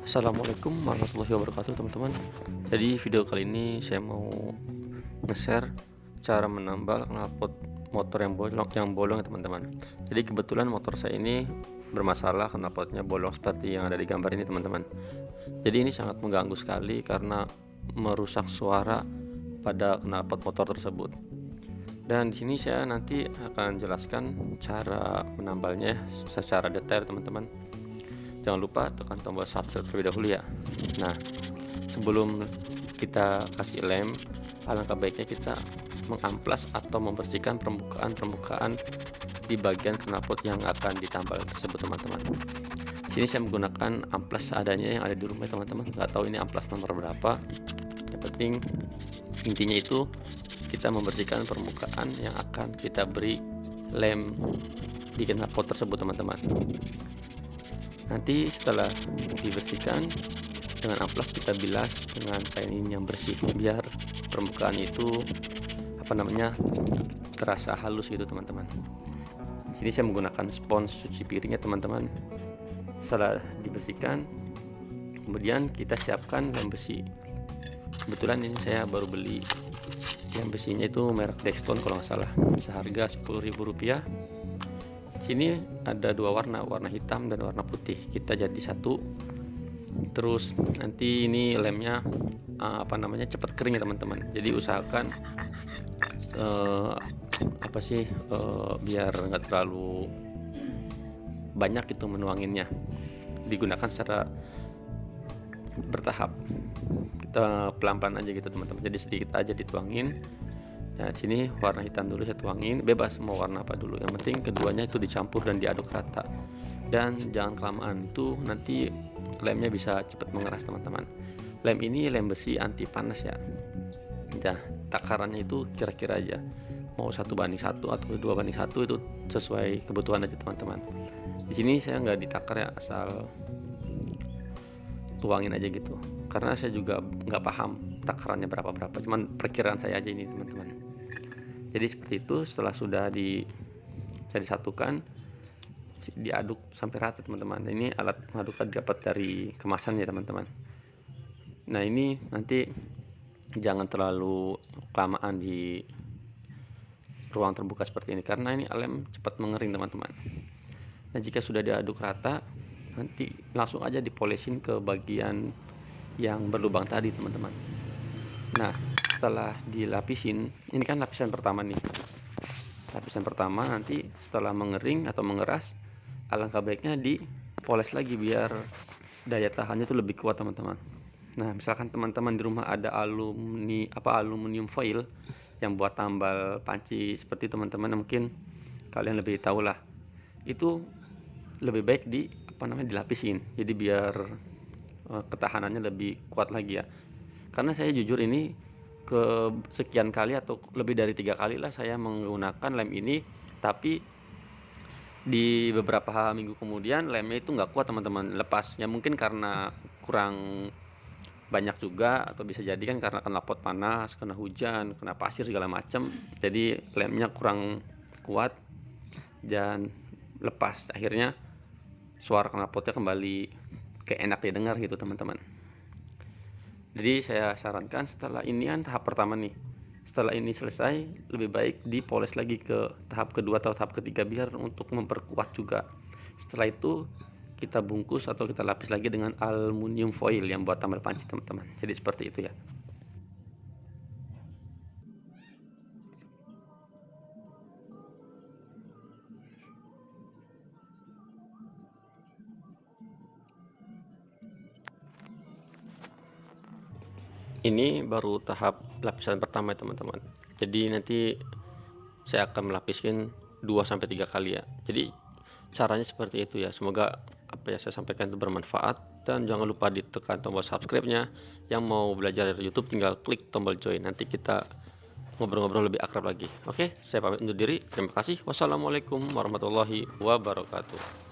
Assalamualaikum warahmatullahi wabarakatuh teman-teman. Jadi video kali ini saya mau nge-share cara menambal knalpot motor yang bolong ya teman-teman. Jadi kebetulan motor saya ini bermasalah, knalpotnya bolong seperti yang ada di gambar ini teman-teman. Jadi ini sangat mengganggu sekali karena merusak suara pada knalpot motor tersebut. Dan di sini saya nanti akan jelaskan cara menambalnya secara detail teman-teman. Jangan lupa tekan tombol subscribe terlebih dahulu ya. Nah, sebelum kita kasih lem, alangkah baiknya kita mengamplas atau membersihkan permukaan di bagian knalpot yang akan ditambal tersebut teman-teman. Sini saya menggunakan amplas seadanya yang ada di rumah teman-teman. Nggak tahu ini amplas nomor berapa. Yang penting intinya itu kita membersihkan permukaan yang akan kita beri lem di knalpot tersebut teman-teman. Nanti setelah dibersihkan dengan amplas kita bilas dengan kain yang bersih biar permukaan itu terasa halus gitu teman-teman. Sini saya menggunakan spons cuci piringnya teman-teman. Setelah dibersihkan, kemudian kita siapkan lem besi. Kebetulan ini saya baru beli lem besinya itu merek Dextone kalau nggak salah, seharga Rp10.000. Sini ada dua warna hitam dan warna putih. Kita jadi satu. Terus nanti ini lemnya cepat kering ya teman-teman. Jadi usahakan biar nggak terlalu banyak itu menuanginnya. Digunakan secara bertahap. Kita pelan-pelan aja gitu teman-teman. Jadi sedikit aja dituangin. Nah, sini warna hitam dulu saya tuangin, bebas mau warna apa dulu. Yang penting keduanya itu dicampur dan diaduk rata. Dan jangan kelamaan, itu nanti lemnya bisa cepat mengeras teman-teman. Lem ini lem besi anti panas ya. Nah, takarannya itu kira-kira aja. Mau 1:1 atau 2:1 itu sesuai kebutuhan aja teman-teman. Di sini saya nggak ditakar ya, asal tuangin aja gitu. Karena saya juga nggak paham takarannya berapa, cuman perkiraan saya aja ini teman-teman. Jadi seperti itu. Setelah sudah disatukan, diaduk sampai rata teman-teman. Ini alat mengaduk dapat dari kemasan ya teman-teman. Nah, ini nanti jangan terlalu kelamaan di ruang terbuka seperti ini karena ini lem cepat mengering teman-teman. Nah, jika sudah diaduk rata, nanti langsung aja dipolesin ke bagian yang berlubang tadi teman-teman. Nah, setelah dilapisin, ini kan lapisan pertama nih. Lapisan pertama nanti setelah mengering atau mengeras, alangkah baiknya dipoles lagi biar daya tahannya itu lebih kuat teman-teman. Nah, misalkan teman-teman di rumah ada aluminium foil yang buat tambal panci seperti teman-teman, mungkin kalian lebih tahu lah. Itu lebih baik dilapisin. Jadi biar ketahanannya lebih kuat lagi ya. Karena saya jujur ini ke sekian kali atau lebih dari 3 kali lah saya menggunakan lem ini, tapi di beberapa minggu kemudian lemnya itu nggak kuat teman-teman, lepas. Ya mungkin karena kurang banyak juga, atau bisa jadi kan karena knalpot panas, kena hujan, kena pasir segala macam, jadi lemnya kurang kuat dan lepas. Akhirnya suara knalpotnya kembali kayak enak didengar gitu teman-teman. Jadi saya sarankan setelah ini kan tahap pertama nih, setelah ini selesai lebih baik dipoles lagi ke tahap kedua atau tahap ketiga biar untuk memperkuat juga. Setelah itu kita bungkus atau kita lapis lagi dengan aluminium foil yang buat tambal panci teman-teman. Jadi seperti itu ya. Ini baru tahap lapisan pertama ya teman-teman. Jadi nanti saya akan melapiskan 2-3 kali ya. Jadi caranya seperti itu ya. Semoga apa yang saya sampaikan itu bermanfaat, dan jangan lupa ditekan tombol subscribe-nya. Yang mau belajar dari YouTube tinggal klik tombol join. Nanti kita ngobrol-ngobrol lebih akrab lagi. Oke, saya pamit undur diri. Terima kasih. Wassalamualaikum warahmatullahi wabarakatuh.